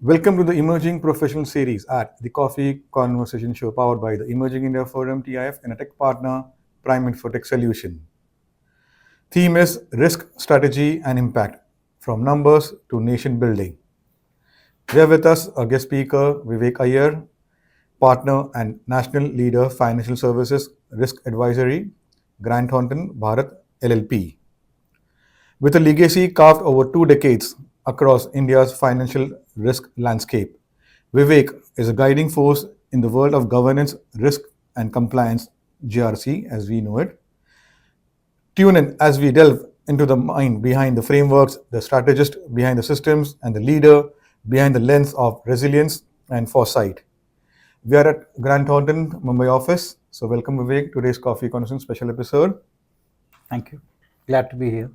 Welcome to the Emerging Professional Series at the Coffee Conversation Show powered by the Emerging India Forum TIF and a tech partner, Prime Infotech Solution. Theme is Risk, Strategy and Impact from Numbers to Nation Building. We have with us a guest speaker, Vivek Iyer, partner and national leader, Financial Services Risk Advisory, Thornton, Bharat LLP. With a legacy carved over 2 decades across India's financial risk landscape, Vivek is a guiding force in the world of governance, risk, and compliance, GRC as we know it. Tune in as we delve into the mind behind the frameworks, the strategist behind the systems, and the leader behind the lens of resilience and foresight. We are at Thornton, Mumbai office. So, welcome Vivek to today's Coffee Conversation special episode. Thank you. Glad to be here.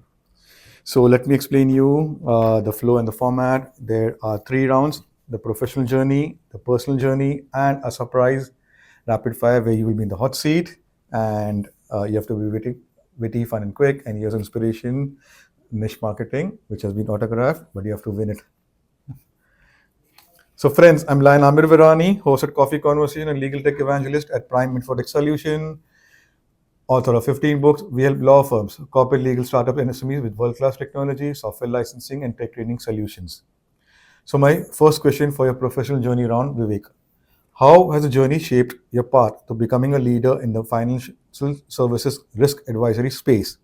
So let me explain you the flow and the format. There are 3 rounds: the professional journey, the personal journey, and a surprise rapid fire where you will be in the hot seat and you have to be witty, fun, and quick. And here's inspiration: niche marketing, which has been autographed, but you have to win it. So, friends, I'm Lion Amir Virani, host at Coffee Conversation and legal tech evangelist at Prime Infotech Solution. Author of 15 books, we help law firms, corporate legal startup and SMEs with world-class technology, software licensing, and tech training solutions. So my first question for your professional journey round, Vivek. How has the journey shaped your path to becoming a leader in the financial services risk advisory space?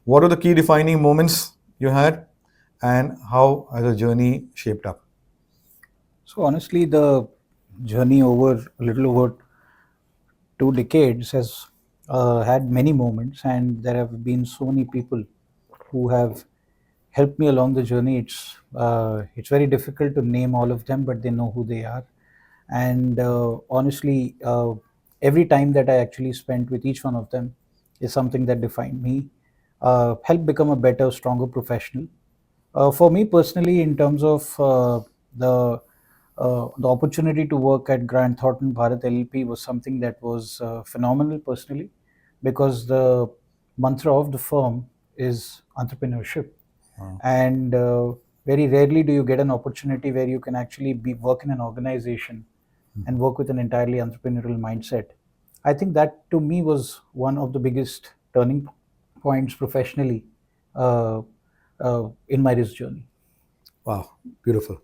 What are the key defining moments you had, and how has the journey shaped up? So honestly, the journey over a little over 2 decades has had many moments, and there have been so many people who have helped me along the journey. It's very difficult to name all of them, but they know who they are. And honestly, every time that I actually spent with each one of them is something that defined me, helped become a better, stronger professional. For me personally, in terms of the the opportunity to work at Grant Thornton Bharat LLP was something that was phenomenal personally, because the mantra of the firm is entrepreneurship. And very rarely do you get an opportunity where you can actually work in an organization and work with an entirely entrepreneurial mindset. I think that to me was one of the biggest turning points professionally uh, in my risk journey. Wow, beautiful.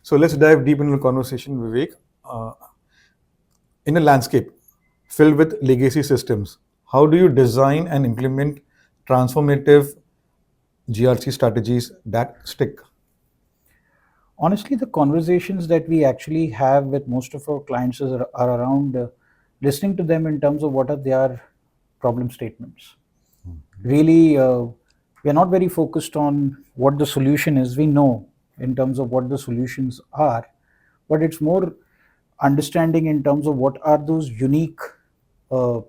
So let's dive deep into the conversation, Vivek. Uh, in a landscape filled with legacy systems, how do you design and implement transformative GRC strategies that stick? Honestly, the conversations that we actually have with most of our clients are around listening to them in terms of what are their problem statements. Really, we are not very focused on what the solution is. We know in terms of what the solutions are, but it's more understanding in terms of what are those unique uh,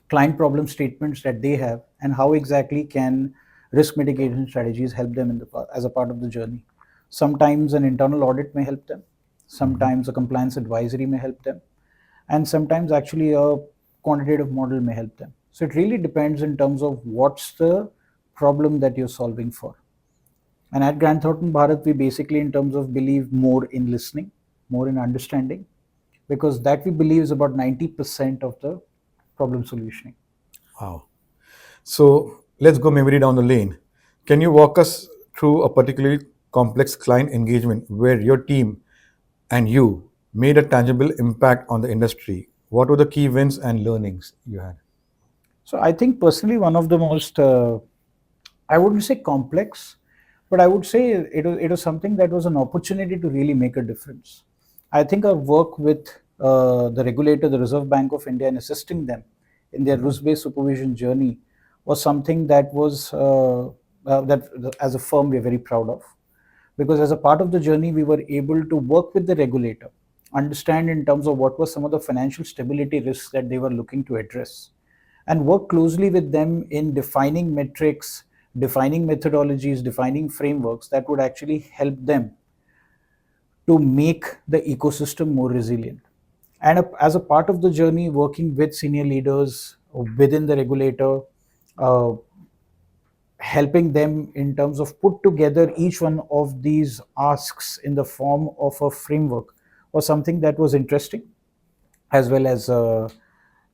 client problem statements that they have, and how exactly can risk mitigation strategies help them as a part of the journey. Sometimes an internal audit may help them, sometimes a compliance advisory may help them, and sometimes actually a quantitative model may help them. So it really depends in terms of what's the problem that you're solving for. And at Grant Thornton Bharat, we basically, in terms of, believe more in listening, more in understanding, because that we believe is about 90% of the problem solutioning. Wow. So let's go memory down the lane. Can you walk us through a particularly complex client engagement where your team and you made a tangible impact on the industry? What were the key wins and learnings you had? So I think personally one of the most, I wouldn't say complex, but I would say it was something that was an opportunity to really make a difference. I think our work with the regulator, the Reserve Bank of India, and assisting them in their risk-based supervision journey was something that was that as a firm we are very proud of, because as a part of the journey we were able to work with the regulator, understand in terms of what were some of the financial stability risks that they were looking to address, and work closely with them in defining metrics, defining methodologies, defining frameworks that would actually help them to make the ecosystem more resilient. And as a part of the journey, working with senior leaders within the regulator, uh, helping them in terms of put together each one of these asks in the form of a framework was something that was interesting, as well as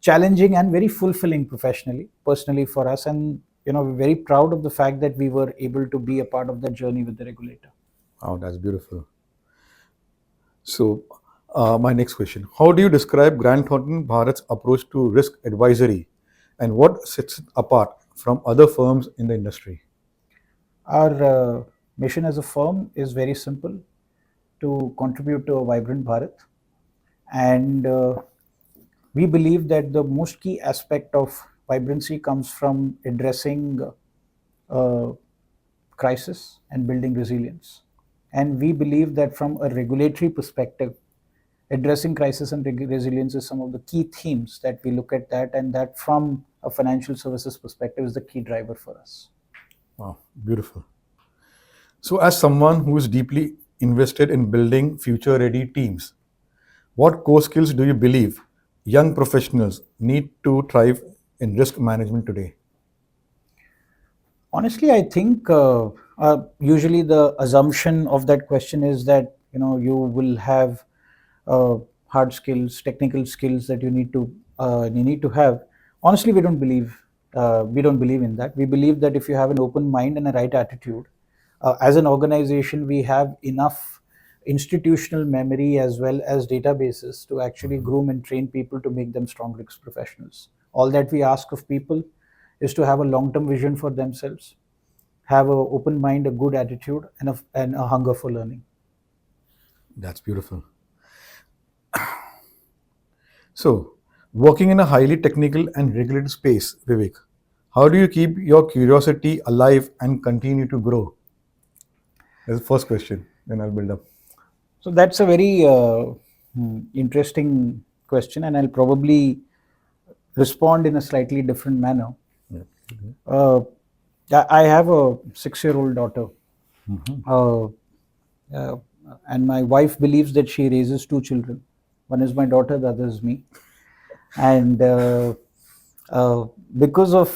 challenging and very fulfilling professionally, personally for us. And we're very proud of the fact that we were able to be a part of that journey with the regulator. Oh, that's beautiful. So, my next question: how do you describe Grant Thornton Bharat's approach to risk advisory, and what sets it apart from other firms in the industry? Our mission as a firm is very simple: to contribute to a vibrant Bharat. And we believe that the most key aspect of vibrancy comes from addressing uh, crisis and building resilience. And we believe that from a regulatory perspective, addressing crisis and resilience is some of the key themes that we look at that, and that from a financial services perspective is the key driver for us. Wow, beautiful. So, as someone who is deeply invested in building future ready teams, what core skills do you believe young professionals need to thrive in risk management today? Honestly, I think usually the assumption of that question is that you will have uh, hard skills, technical skills that you need to have. Honestly, we don't believe in that. We believe that if you have an open mind and a right attitude, as an organization, we have enough institutional memory as well as databases to actually groom and train people to make them strong risk professionals. All that we ask of people is to have a long-term vision for themselves, have an open mind, a good attitude, and a hunger for learning. That's beautiful. So, working in a highly technical and regulated space, Vivek, how do you keep your curiosity alive and continue to grow? That's the first question. Then I'll build up. So that's a very interesting question, and I'll probably respond in a slightly different manner. Yeah. Uh, I have a 6-year-old daughter, uh, uh, and my wife believes that she raises two children. One is my daughter, the other is me. And uh, because of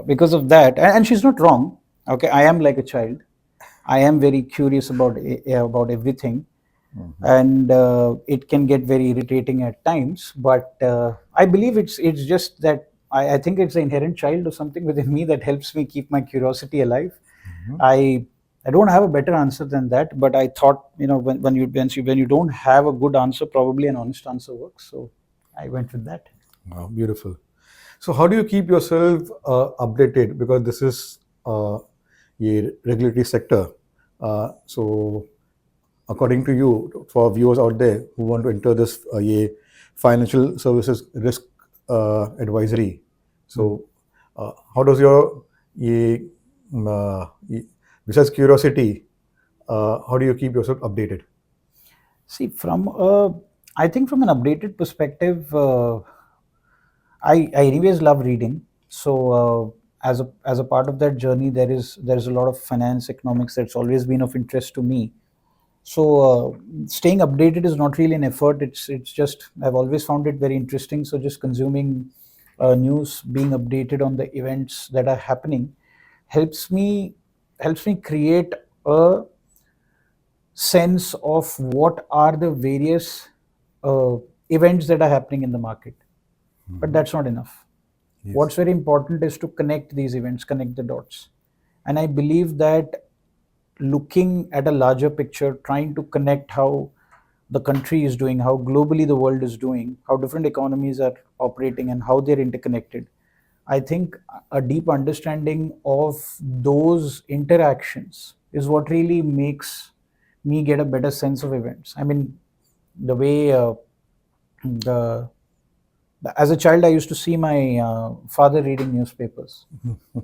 because of that, and she's not wrong. Okay, I am like a child. I am very curious about everything, and it can get very irritating at times. But I believe it's just that I think it's an inherent child or something within me that helps me keep my curiosity alive. I I don't have a better answer than that, but I thought when you don't have a good answer, probably an honest answer works. So I went with that. Wow, beautiful. So, how do you keep yourself updated? Because this is a regulatory sector. So, according to you, for viewers out there who want to enter this financial services risk advisory, so how does your ye, besides curiosity, how do you keep yourself updated? See, I think from an updated perspective, I anyways love reading. So as a part of that journey, there is a lot of finance, economics that's always been of interest to me. So staying updated is not really an effort. It's just I've always found it very interesting. So just consuming news, being updated on the events that are happening, helps me helps me create a sense of what are the various uh, events that are happening in the market. But that's not enough. Yes. What's very important is to connect these events, connect the dots. And I believe that looking at a larger picture, trying to connect how the country is doing, how globally the world is doing, how different economies are operating, and how they're interconnected. I think a deep understanding of those interactions is what really makes me get a better sense of events. I mean, the way the as a child, I used to see my father reading newspapers,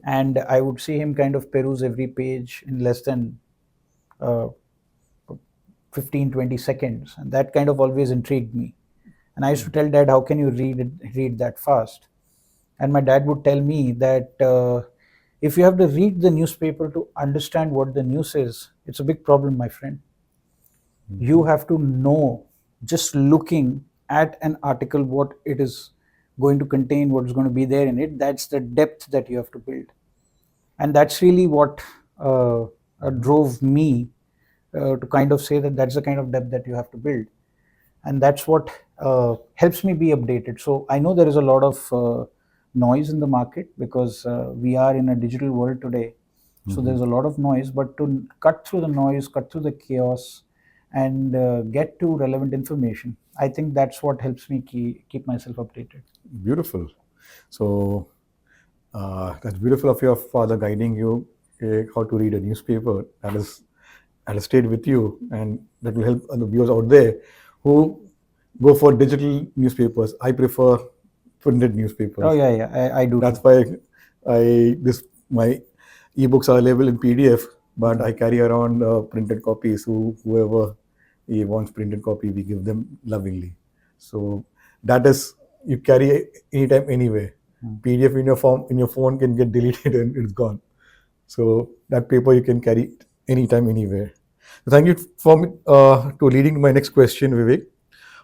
and I would see him kind of peruse every page in less than uh, 15, 20 seconds, and that kind of always intrigued me. And I used to tell dad, how can you read that fast? And my dad would tell me that if you have to read the newspaper to understand what the news is, it's a big problem, my friend. You have to know, just looking at an article, what it is going to contain, what is going to be there in it. That's the depth that you have to build. And that's really what drove me to kind of say that that's the kind of depth that you have to build, and that's what helps me be updated. So I know there is a lot of noise in the market because we are in a digital world today. So there's a lot of noise, but to cut through the noise, cut through the chaos, and get to relevant information, I think that's what helps me keep myself updated. Beautiful. So that's beautiful of your father guiding you how to read a newspaper. That has stayed with you, and that will help the viewers out there who go for digital newspapers. I prefer printed newspapers. Oh yeah, yeah, I do That's too. why my ebooks are available in PDF, but I carry around printed copies. Whoever he wants printed copy, we give them lovingly. So that is you carry anytime, anywhere. PDF in your phone can get deleted and it's gone. So that paper you can carry anytime, anywhere. Thank you for to leading my next question, Vivek.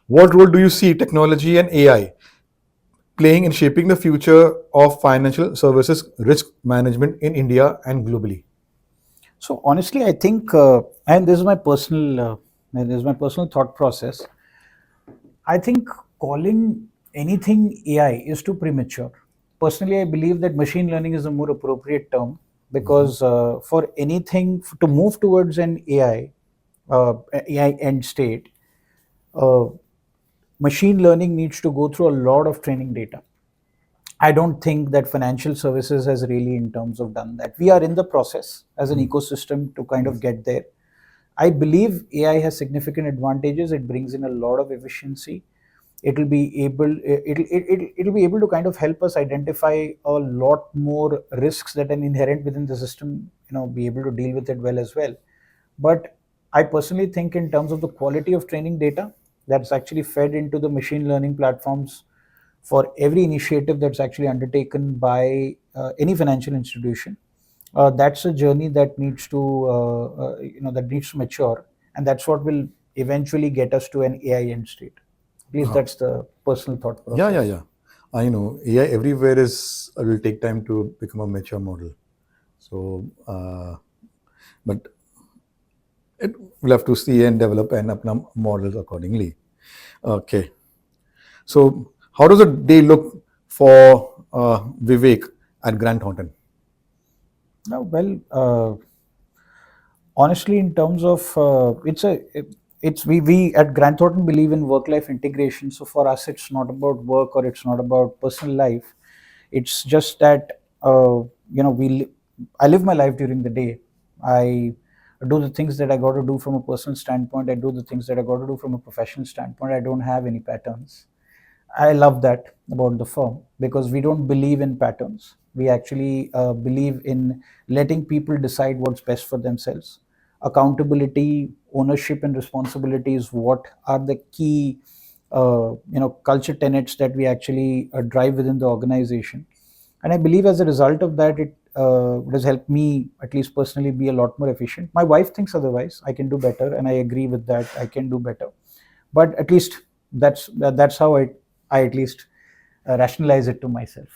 What role do you see technology and AI playing in shaping the future of financial services risk management in India and globally? So honestly, I think, and this is my personal thought process. I think calling anything AI is too premature. Personally, I believe that machine learning is a more appropriate term because for anything to move towards an AI end state, uh, machine learning needs to go through a lot of training data. I don't think that financial services has really, in terms of, done that. We are in the process as an ecosystem to kind of get there. I believe AI has significant advantages. It brings in a lot of efficiency. It'll be able to kind of help us identify a lot more risks that are inherent within the system. Be able to deal with it well as well. But I personally think, in terms of the quality of training data that's actually fed into the machine learning platforms for every initiative that's actually undertaken by any financial institution, that's a journey that needs to that needs to mature, and that's what will eventually get us to an AI end state. At least that's the personal thought Yeah, process. yeah, yeah. I know AI everywhere is will take time to become a mature model. So, but it will have to see and develop and upna models accordingly. Okay. So, how does a day look for Vivek at Grant Thornton? Now, well, honestly, in terms of it's we at Grant Thornton believe in work life integration. So for us, it's not about work or it's not about personal life. It's just that I live my life during the day. I do the things that I got to do from a personal standpoint. I do the things that I got to do from a professional standpoint. I don't have any patterns. I love that about the firm because we don't believe in patterns. We actually believe in letting people decide what's best for themselves. Accountability, ownership, and responsibility is what are the key, culture tenets that we actually drive within the organization. And I believe, as a result of that, it has helped me, at least personally, be a lot more efficient. My wife thinks otherwise. I can do better, and I agree with that. I can do better, but at least that's how I at least rationalize it to myself.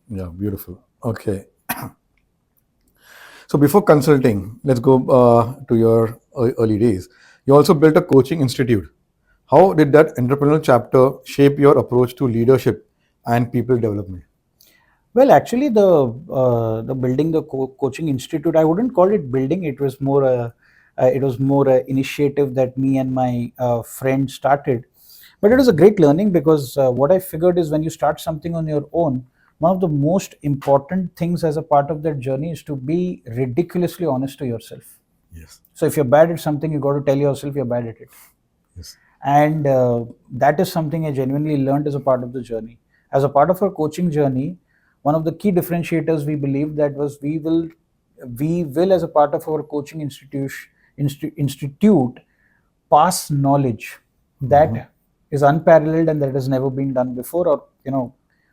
Yeah, beautiful. Okay. So before consulting, let's go to your early days. You also built a coaching institute. How did that entrepreneurial chapter shape your approach to leadership and people development? Well, actually, the building the coaching institute, I wouldn't call it building. It was more a initiative that me and my friend started. But it was a great learning because what I figured is, when you start something on your own, one of the most important things as a part of that journey is to be ridiculously honest to yourself. Yes. So if you're bad at something, you got to tell yourself you're bad at it. Yes. And that is something I genuinely learned as a part of the journey. As a part of our coaching journey, one of the key differentiators we believe that was we will, as a part of our coaching institute, pass knowledge that is unparalleled and that has never been done before, or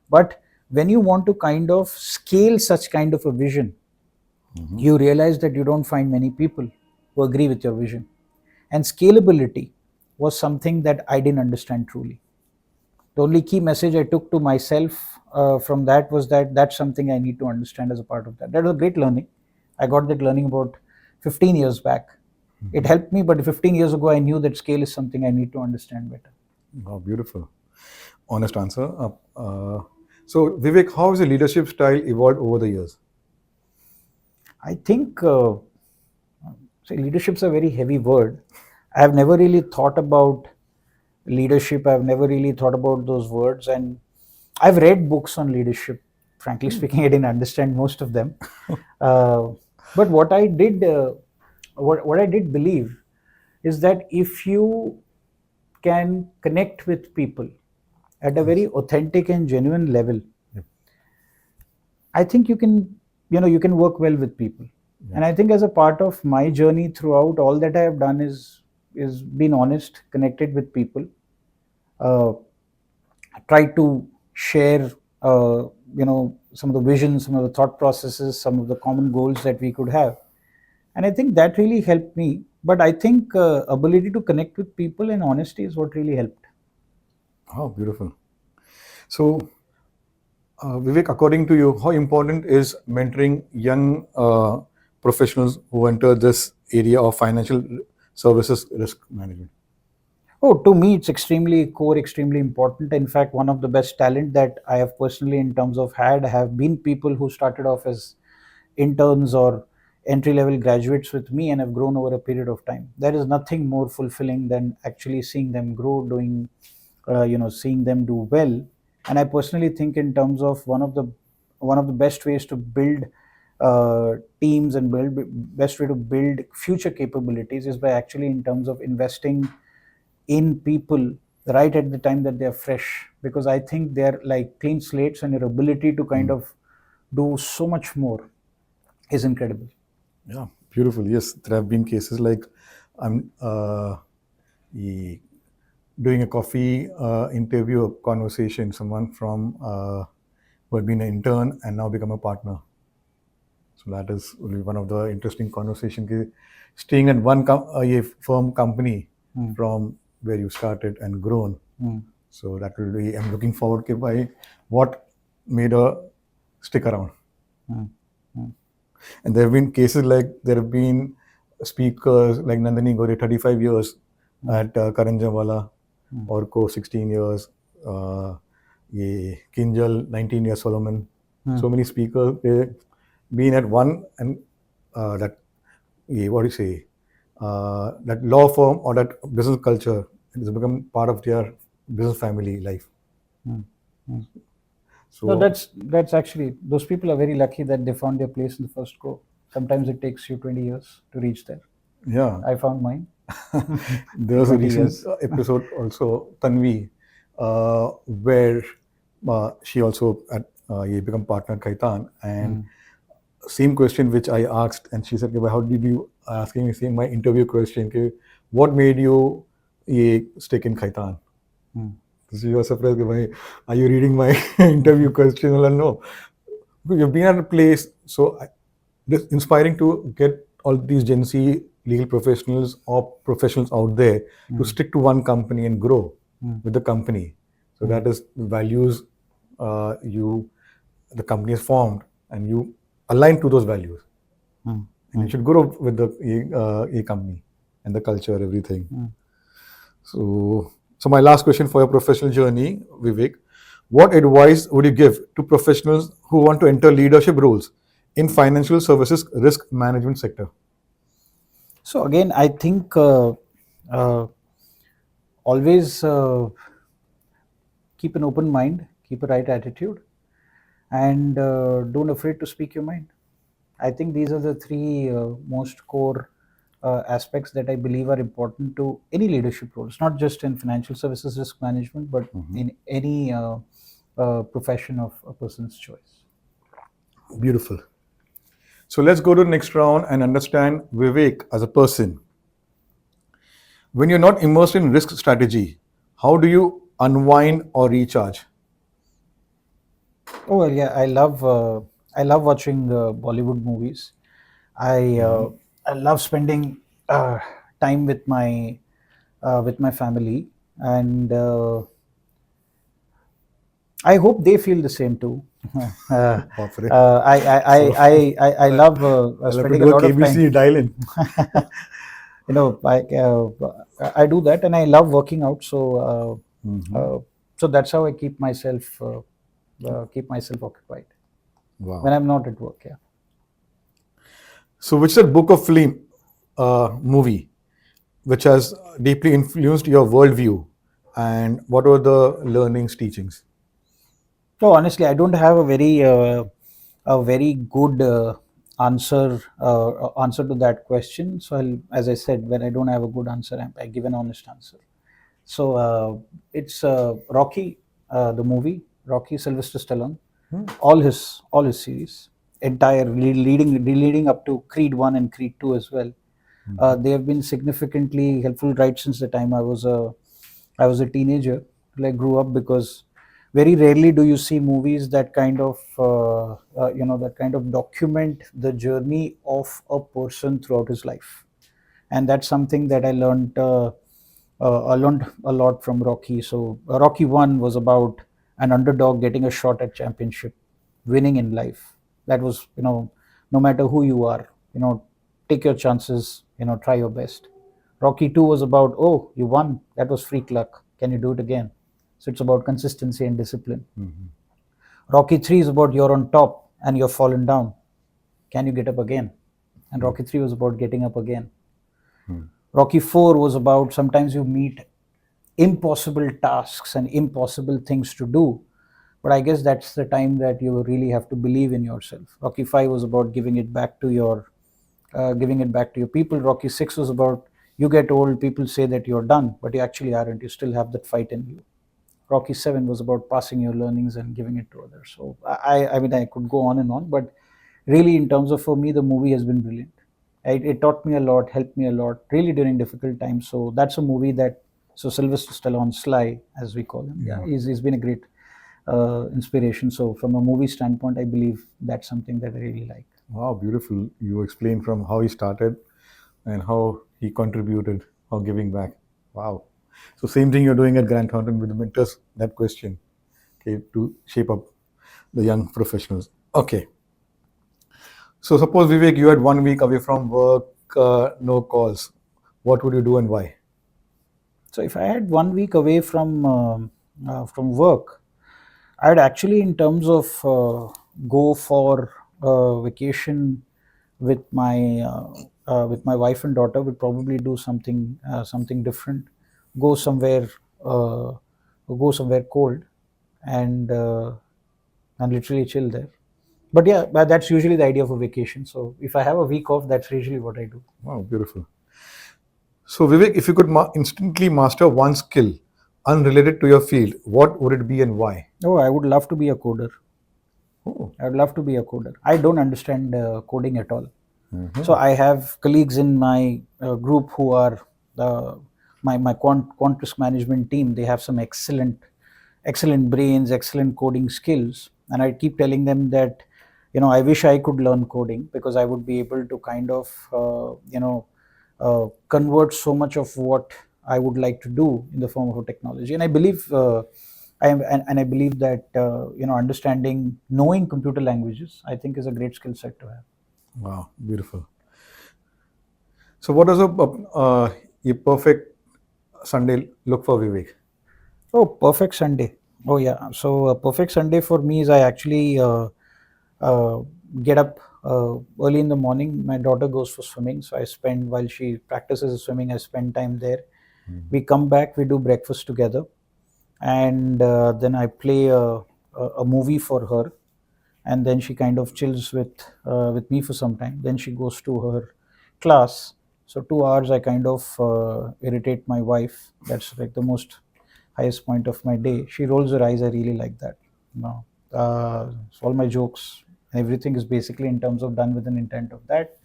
but when you want to kind of scale such kind of a vision, you realize that you don't find many people who agree with your vision. And scalability was something that I didn't understand truly. The only key message I took to myself from that was that that's something I need to understand as a part of that. That was a great learning. I got that learning about 15 years back. It helped me, but 15 years ago, I knew that scale is something I need to understand better. Oh, beautiful. Honest answer. So, Vivek, how has your leadership style evolved over the years? I think leadership's a very heavy word. I have never really thought about leadership. I've never really thought about those words, and I've read books on leadership. Frankly speaking, I didn't understand most of them. Uh, but what I did believe is that if you can connect with people at a very authentic and genuine level, Yep. I think you can work well with people. Yeah. And I think as a part of my journey throughout, all that I have done is been honest, connected with people, uh, try to share, some of the visions, some of the thought processes, some of the common goals that we could have. And I think that really helped me. But I think ability to connect with people and honesty is what really helped. Oh, beautiful. So, Vivek, according to you, how important is mentoring young professionals who enter this area of financial services risk management? Oh, to me, it's extremely core, extremely important. In fact, one of the best talent that I have personally, in terms of had, have been people who started off as interns or entry level graduates with me and have grown over a period of time. There is nothing more fulfilling than actually seeing them grow, seeing them do well. And I personally think, in terms of one of the best ways to build teams and best way to build future capabilities is by actually, in terms of investing in people right at the time that they're fresh, because I think they're like clean slates, and your ability to kind of do so much more is incredible. Yeah, beautiful. Yes, there have been cases like I'm doing a coffee interview conversation, someone from who had been an intern and now become a partner. So that is really one of the interesting conversation. Staying at one a firm company from where you started and grown. So that will be. I'm looking forward to by what made her stick around. And there have been cases like there have been speakers like Nandini Gore, 35 years at Karanjawala, Orko 16 years, Kinjal 19 years, Solomon. So many speakers been at one and that what do you say that law firm or that business culture has become part of their business family life. So No, that's actually, those people are very lucky that they found their place in the first go. Sometimes it takes you 20 years to reach there. yeah, I found mine. there was a 20 recent years. episode also, Tanvi, where she also had become partner at Kaitan, and same question which I asked, and she said, "Okay, how did you asking me same my interview question? Okay, what made you stick in Kaitan?" So she was surprised. Okay, are you reading my interview question? Well, no, you've been at a place. So it's inspiring to get all these Gen Z legal professionals or professionals out there to stick to one company and grow with the company. So that is values the company has formed, and you align to those values, and you should grow with the a company and the culture, everything. So my last question for your professional journey, Vivek, what advice would you give to professionals who want to enter leadership roles in financial services risk management sector? So again, I think uh, always keep an open mind, keep a right attitude, and don't afraid to speak your mind. I think these are the three most core aspects that I believe are important to any leadership roles, not just in financial services risk management, but in any profession of a person's choice. Beautiful. So let's go to the next round and understand Vivek as a person. When you're not immersed in risk strategy, how do you unwind or recharge? Oh well, yeah, I love watching Bollywood movies. I love spending time with my family, and I hope they feel the same too. Baapre. So I I'll, love I'll have to spending a do a lot of time. KBC dial in. I do that, and I love working out. Mhm. So that's how I keep myself occupied when Wow. I'm not at work. Yeah. So, which is a book of film, movie, which has deeply influenced your worldview, and what were the learnings, teachings? So honestly, I don't have a very good answer to that question. So as I said, when I don't have a good answer, I give an honest answer. So it's Rocky, the movie Rocky, Sylvester Stallone, all his series, entire leading up to Creed 1 and Creed 2 as well. They have been significantly helpful right since the time I was a teenager till I grew up, because very rarely do you see movies that kind of document the journey of a person throughout his life. And that's something that I learned a lot from Rocky. So Rocky 1 was about an underdog getting a shot at championship, winning in life. That was, no matter who you are, take your chances, try your best. Rocky 2 was about, oh, you won, that was freak luck, can you do it again? So it's about consistency and discipline. Rocky 3 is about you're on top and you're fallen down, can you get up again? And Rocky 3 was about getting up again. Rocky 4 was about sometimes you meet impossible tasks and impossible things to do. But I guess that's the time that you really have to believe in yourself. Rocky 5 was about giving it back to your people. Rocky 6 was about you get old, people say that you're done, but you actually aren't. You still have that fight in you. Rocky 7 was about passing your learnings and giving it to others. So I mean, I could go on, but really, in terms of for me, the movie has been brilliant. It taught me a lot, helped me a lot, really during difficult times. So that's a movie that, so Sylvester Stallone, Sly, as we call him, yeah, Yeah. he's been a great inspiration. So from a movie standpoint, I believe that's something that I really like. Wow, beautiful. You explained from how he started and how he contributed, how giving back. Wow. So same thing you're doing at Grant Thornton with the mentors, that question, okay, to shape up the young professionals. Okay. So suppose Vivek, you had 1 week away from work, no calls. What would you do and why? So if I had 1 week away from work, I'd actually, in terms of go for vacation with my wife and daughter, would probably do something different. Go somewhere, uh, go somewhere cold, and literally chill there. But yeah, that's usually the idea of a vacation. So if I have a week off, that's usually what I do. Wow, beautiful. So Vivek, if you could instantly master one skill unrelated to your field, what would it be and why? Oh, I would love to be a coder. Oh. I would love to be a coder. I don't understand coding at all. So Mhm. I have colleagues in my group who are my quant risk management team. They have some excellent brains, excellent coding skills, and I keep telling them that, I wish I could learn coding, because I would be able to kind of convert so much of what I would like to do in the form of a technology. And I believe and I believe that knowing computer languages, I think, is a great skill set to have. Wow, beautiful. So what does a perfect Sunday look for Vivek? Oh, perfect Sunday. Oh, yeah. So, a perfect Sunday for me is I actually uh, get up early in the morning. My daughter goes for swimming. So, while she practices swimming, I spend time there. We come back, we do breakfast together, and then I play a movie for her, and then she kind of chills with me for some time. Then she goes to her class. So 2 hours I kind of irritate my wife. That's like the most highest point of my day. She rolls her eyes. I really like that. No, so all my jokes and everything is basically in terms of done with an intent of that.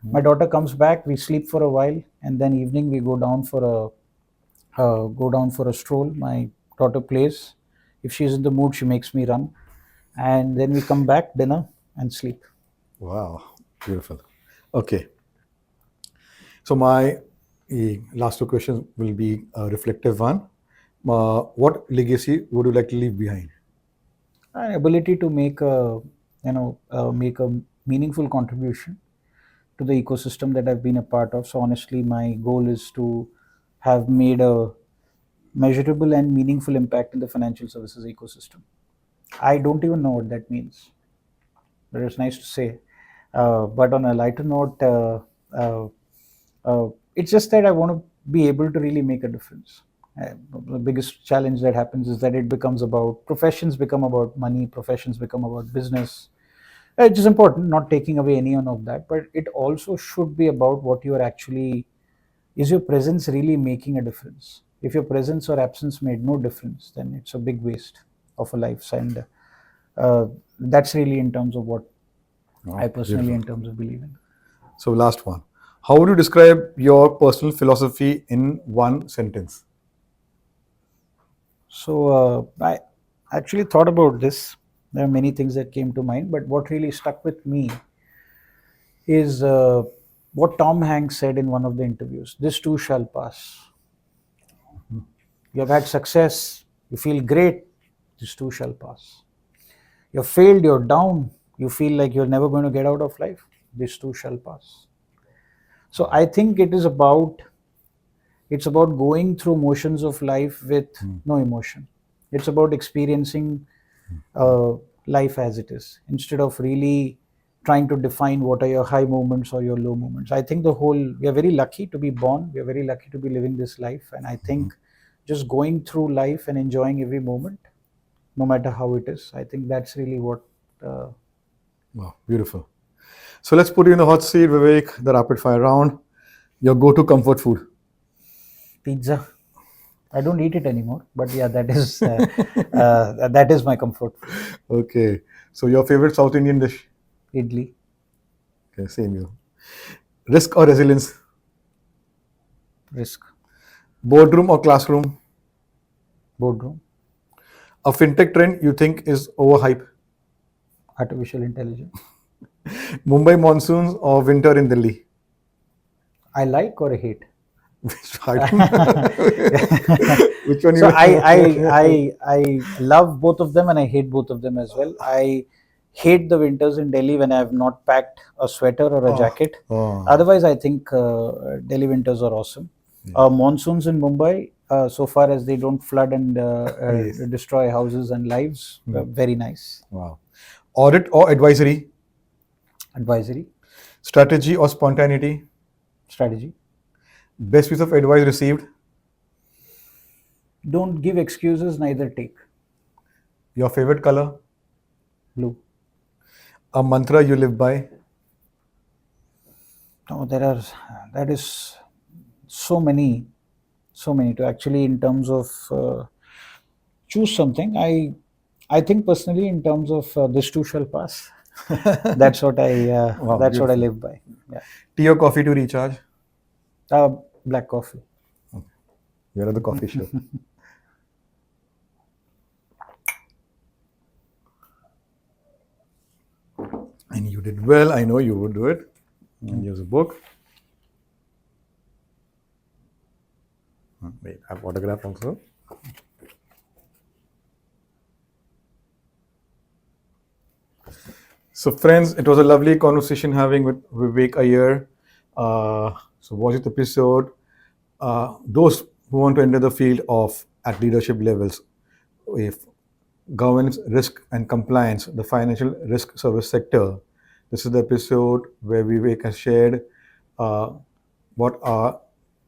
My daughter comes back. We sleep for a while, and then evening we go down for a stroll. My daughter plays. If she's in the mood, she makes me run, and then we come back, dinner, and sleep. Wow, beautiful. Okay. So my last two questions will be a reflective one. What legacy would you like to leave behind? ability to make a make a meaningful contribution to the ecosystem that I've been a part of. So honestly, my goal is to have made a measurable and meaningful impact in the financial services ecosystem. I don't even know what that means, but it's nice to say. But on a lighter note, uh, it's just that I want to be able to really make a difference. The biggest challenge that happens is that it becomes about professions become about money, professions become about business. It is important, not taking away any one of that, but it also should be about what you are actually. Is your presence really making a difference? If your presence or absence made no difference, then it's a big waste of a life. And that's really in terms of what I personally, Beautiful. in terms of believing. So, last one. How would you describe your personal philosophy in one sentence? So I actually thought about this. There are many things that came to mind, but what really stuck with me is what Tom Hanks said in one of the interviews: "This too shall pass." You have had success, you feel great, this too shall pass. You're failed, you're down, you feel like you're never going to get out of life, this too shall pass. So I think it's about going through motions of life with no emotion. It's about experiencing uh, life as it is instead of really trying to define what are your high moments or your low moments. I think we are very lucky to be born, we are very lucky to be living this life, and I think just going through life and enjoying every moment, no matter how it is, I think that's really what. uh, Wow, beautiful. So, let's put you in the hot seat, Vivek, the rapid fire round. Your go to comfort food. Pizza. I don't eat it anymore, but yeah, that is my comfort food. Okay. So, your favorite South Indian dish? Idli. Okay, same here. Risk or resilience? Risk. Boardroom or classroom? Boardroom. A fintech trend you think is overhyped? Artificial intelligence. Mumbai monsoons or winter in Delhi? I like or I hate. I don't know. Which one So you? I love both of them and I hate both of them as well. I hate the winters in Delhi when I have not packed a sweater or a Oh, jacket. oh, Otherwise, I think Delhi winters are awesome. Monsoons in Mumbai, so far as they don't flood and yes. destroy houses and lives, very nice. Wow. Audit or advisory? Advisory. Strategy or spontaneity? Strategy. Best piece of advice received? Don't give excuses, neither take. Your favorite color? Blue. A mantra you live by? No, that is so many to actually in terms of choose something. I think personally in terms of this too shall pass. Wow, That's what I beautiful. live by. Yeah. Tea or coffee to recharge? Black coffee. You're at the coffee show. And you did well. I know you would do it. And here's a book. Wait, I have autograph also. So, friends, it was a lovely conversation having with Vivek Iyer. So, watch this episode. Those who want to enter the field of at leadership levels, if governance, risk, and compliance, the financial risk service sector, this is the episode where Vivek has shared uh, what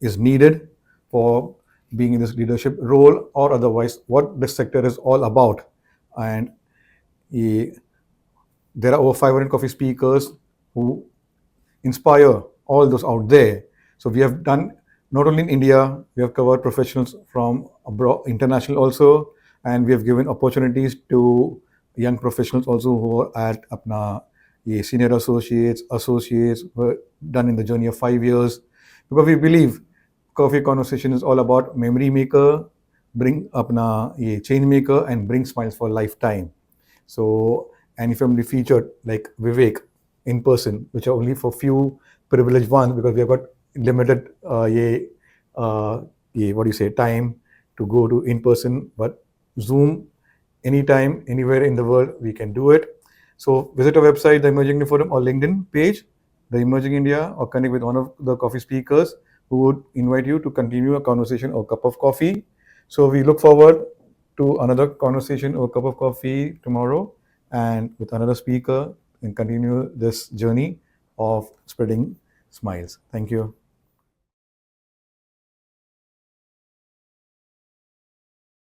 is needed for being in this leadership role, or otherwise what this sector is all about. And he, there are over 500 coffee speakers who inspire all those out there. So we have done not only in India, we have covered professionals from abroad, international also, and we have given opportunities to young professionals also who are at apna ye senior associates were done in the journey of 5 years, because we believe coffee conversation is all about memory maker, bring apna ye change maker, and bring smiles for lifetime. So, and if I'm be featured like Vivek in person, which are only for few privileged ones, because we have got limited what do you say time to go to in person, but Zoom anytime, anywhere in the world, we can do it. So visit our website, the Emerging India Forum, or LinkedIn page, the Emerging India, or connect with one of the coffee speakers who would invite you to continue a conversation or cup of coffee. So we look forward to another conversation or cup of coffee tomorrow and with another speaker and continue this journey of spreading smiles. Thank you.